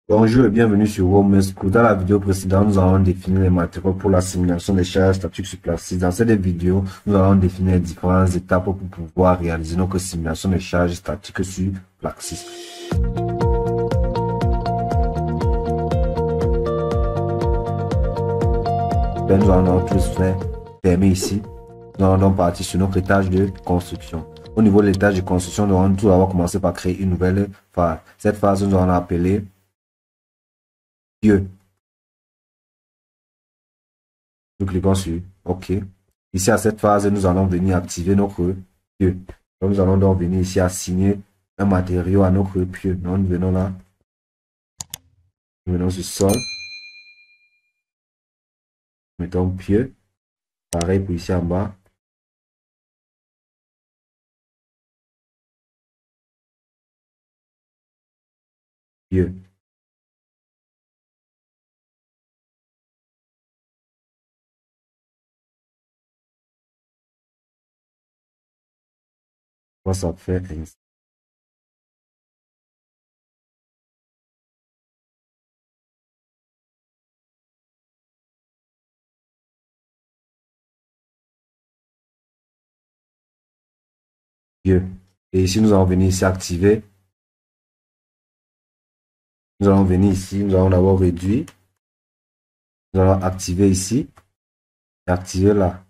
Bonjour et bienvenue sur Home School. Dans la vidéo précédente, nous allons définir les matériaux pour la simulation des charges statiques sur plastique. Dans cette vidéo, nous allons définir les différentes étapes pour pouvoir réaliser notre simulation des charges statiques sur plastique. Nous allons tous faire fermer ici. Nous allons donc partir sur notre étage de construction. Au niveau de l'étage de construction, nous allons tout d'abord commencer par créer une nouvelle phase. Cette phase, nous allons l'appeler Dieu. Nous cliquons sur OK. Ici, à cette phase, nous allons venir activer notre pieu. Donc, nous allons donc venir ici assigner un matériau à notre pieu. Donc, nous venons là. Nous venons sur sol. Mettons pieu. Pareil pour ici en bas. Pieu. Moi, ça fait ainsi. Pieu. Et ici, nous allons venir ici activer. Nous allons venir ici. Nous allons d'abord réduire. Nous allons activer ici. Et activer là.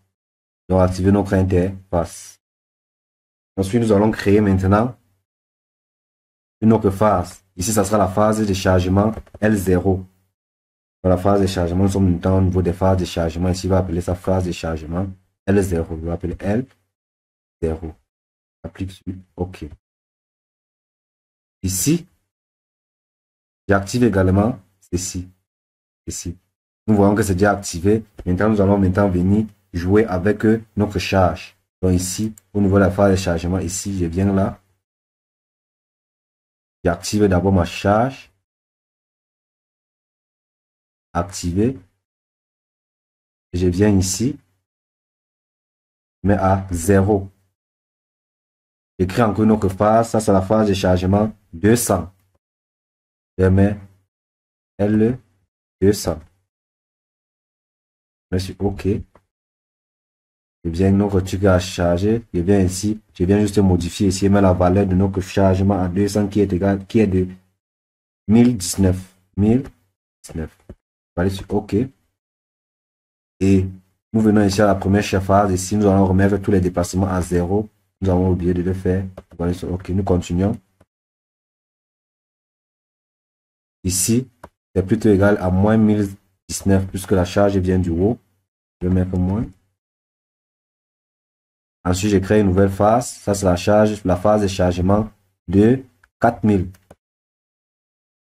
Donc, activer notre interface. Ensuite, nous allons créer maintenant une autre phase. Ici, ça sera la phase de chargement L0. Dans la phase de chargement, nous sommes maintenant au niveau des phases de chargement. Ici, on va appeler ça phase de chargement L0. On va appeler L0. Applique sur OK. Ici, j'active également ceci. Ici. Nous voyons que c'est déjà activé. Maintenant, nous allons maintenant venir jouer avec notre charge. Donc ici, au niveau de la phase de chargement, ici, je viens là. J'active d'abord ma charge. Activer. Je viens ici. Mais à 0. J'écris encore une autre phase. Ça, c'est la phase de chargement 200. Je mets L200. Je mets sur OK. Je viens notre truc à charger. Je viens ici. Je viens juste modifier ici. Je mets la valeur de notre chargement à 200 qui est égal, qui est de 1019. 1019. Je vais aller sur OK. Et nous venons ici à la première phase. Ici, nous allons remettre tous les déplacements à 0. Nous avons oublié de le faire. On va aller sur OK. Nous continuons. Ici, c'est plutôt égal à moins 1019 puisque la charge vient du haut. Je vais mettre moins. Ensuite, je crée une nouvelle phase. Ça, c'est la phase de chargement de 4000.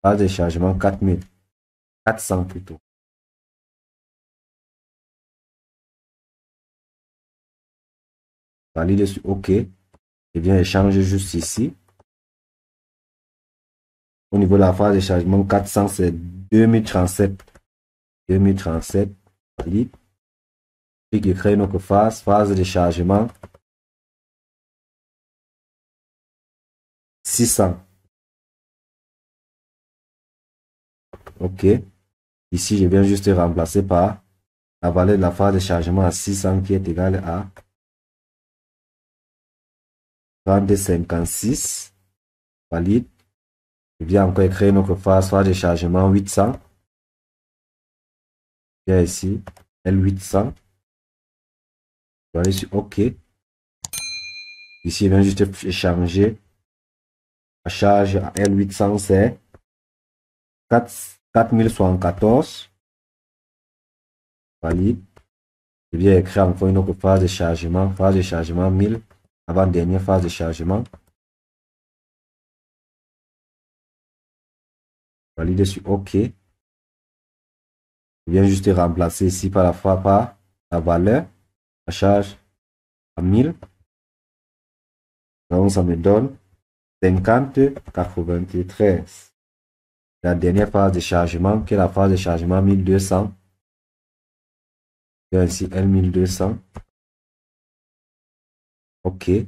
Phase de chargement 4000. 400 plutôt. Valide sur OK. Je viens échanger juste ici. Au niveau de la phase de chargement 400, c'est 2037. 2037. Valide. Puis je crée notre phase de chargement 600. OK. Ici, je viens juste remplacer par la valeur de la phase de chargement à 600 qui est égale à 3056. Valide. Je viens encore créer notre phase de chargement 800. Je viens ici, L800. Je vais aller sur OK. Ici, je viens juste changer. La charge à L800, c'est 4074. Valide. Je viens écrire encore une autre phase de chargement. Phase de chargement 1000. Avant-dernière phase de chargement. Valide sur OK. Je viens juste remplacer ici par la valeur. La charge à 1000. Donc, ça me donne 5093. La dernière phase de chargement, qui est la phase de chargement 1200. Et ainsi L1200. OK. Je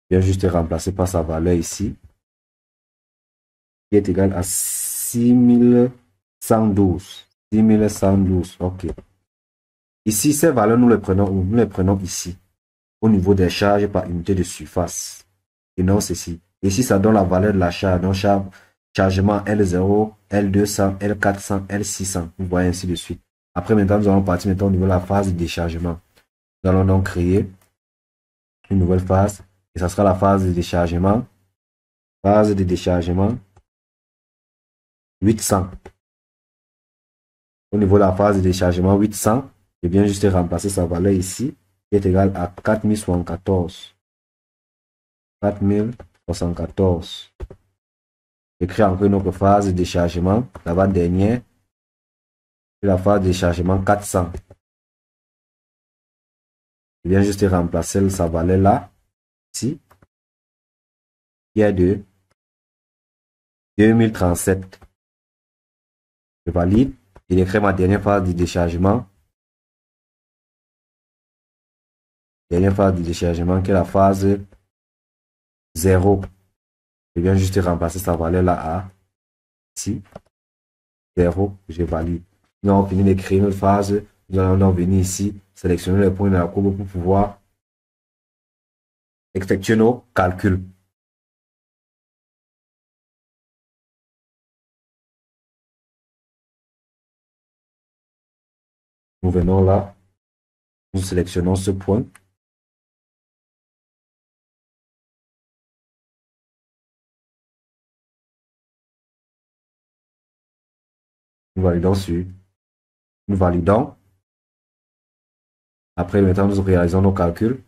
viens juste remplacer par sa valeur ici, qui est égale à 6112. 6112, ok. Ici, ces valeurs, nous les prenons où? Nous les prenons ici, au niveau des charges par unité de surface. Et non, ceci. Ici, ça donne la valeur de la charge. Donc, chargement L0, L200, L400, L600. Vous voyez ainsi de suite. Après, maintenant, nous allons partir maintenant au niveau de la phase de déchargement. Nous allons donc créer une nouvelle phase. Et ça sera la phase de déchargement. Phase de déchargement 800. Au niveau de la phase de déchargement 800, je viens juste remplacer sa valeur ici, qui est égale à 4074. 4074. J'écris encore une autre phase de déchargement, l'avant-dernière, la phase de déchargement 400. Je viens juste remplacer sa valeur là, ici, qui est de 2037. Je valide. Il écrit ma dernière phase de déchargement. Dernière phase de déchargement qui est la phase 0. Je viens juste remplacer sa valeur là à ici. 0. Je valide. Nous avons fini d'écrire notre phase. Nous allons donc venir ici, sélectionner les points de la courbe pour pouvoir effectuer nos calculs. Nous venons là, nous sélectionnons ce point. Nous validons sur. Nous validons. Après, maintenant, nous réalisons nos calculs. Le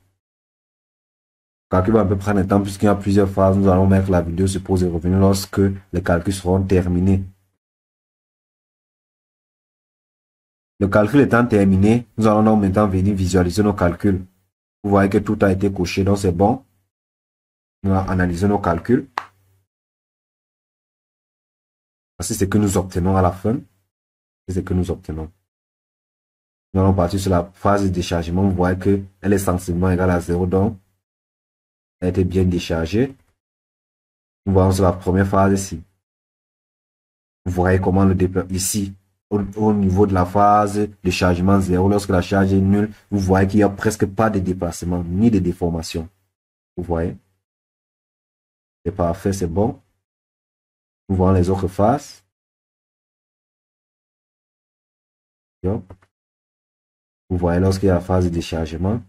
calcul va un peu prendre un temps puisqu'il y a plusieurs phases. Nous allons mettre la vidéo sur pause et revenir lorsque les calculs seront terminés. Le calcul étant terminé, nous allons donc maintenant venir visualiser nos calculs. Vous voyez que tout a été coché, donc c'est bon. Nous allons analyser nos calculs. Voici ce que nous obtenons à la fin. C'est ce que nous obtenons. Nous allons partir sur la phase de déchargement. Vous voyez qu'elle est sensiblement égale à 0, donc elle a été bien déchargée. Nous voyons sur la première phase ici. Vous voyez comment le déplacement ici. Au niveau de la phase de chargement 0, lorsque la charge est nulle, vous voyez qu'il n'y a presque pas de déplacement, ni de déformation. Vous voyez? C'est parfait, c'est bon. Nous voyons les autres phases. Vous voyez lorsqu'il y a la phase de déchargement,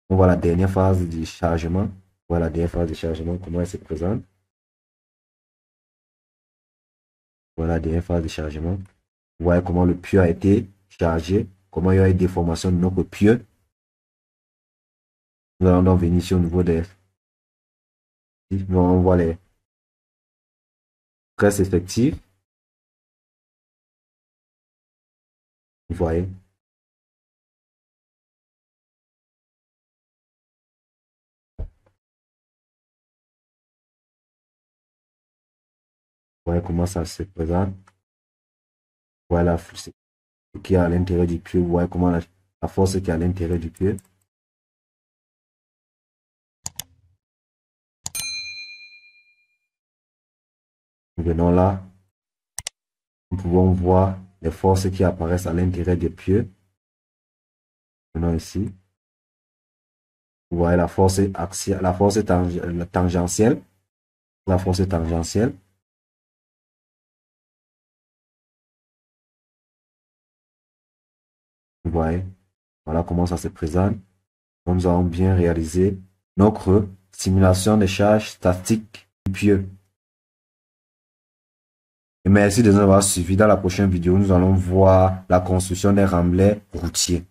on voit la dernière phase de déchargement. Voilà la dernière phase de chargement, comment elle se présente. Voilà la dernière phase de chargement. Vous voyez comment le pieu a été chargé, comment il y a eu une déformation de notre pieu. Nous allons donc venir ici au niveau des... On voit les presses effectives. Vous voyez. Vous voyez comment ça se présente. Voilà ce qui est à l'intérieur du pieu. Vous voyez comment la force qui est à l'intérieur du pieu. Nous venons là. Nous pouvons voir les forces qui apparaissent à l'intérieur des pieux. Venons ici. Vous voyez la force axiale, la force tangentielle. La force tangentielle. Vous voyez, voilà comment ça se présente. Donc, nous avons bien réalisé notre simulation des charges statiques du pieu. Et merci de nous avoir suivis. Dans la prochaine vidéo, nous allons voir la construction des remblais routiers.